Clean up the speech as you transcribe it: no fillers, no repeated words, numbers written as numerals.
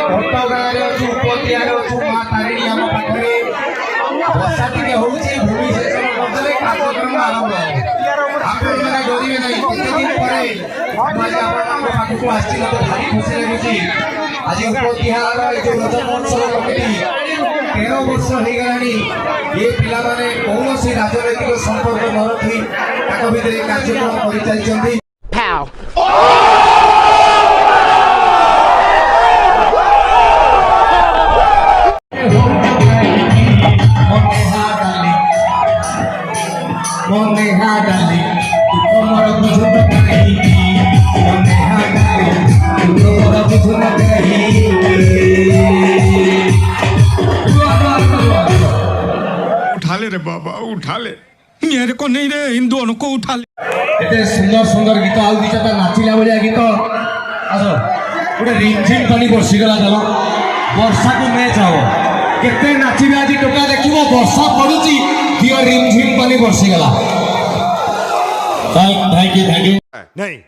घटगाँव उपदियार माँ तारिणी आम पाखे वर्षा टे होगी भूमि सेचन करदे कार्यक्रम आरंभ आपने डरवे ना दिन पर पाखक आसी भारी खुशी लगुच आज उपदिहार जो रज महोत्सव कमिटी 13 वर्ष हो गलानी ये पिला माने कौन सी राजनैतिक संपर्क न रखी भितर कार्यक्रम कर चलती उठा ले रे बाबा उठा ले मेरे को नहीं रे इन दोनों को उठा ले एते सुंदर सुंदर गीत आउ दिचता नाचिला बलिया गीत आसो गोटे रिमझिम पानी बरसी गला चलो वर्षा को मैच आओ केते नाचिबे आज टोका देखिबो वर्षा पडुची दियो रिमझिम पानी बरसी गला थैंक यू नहीं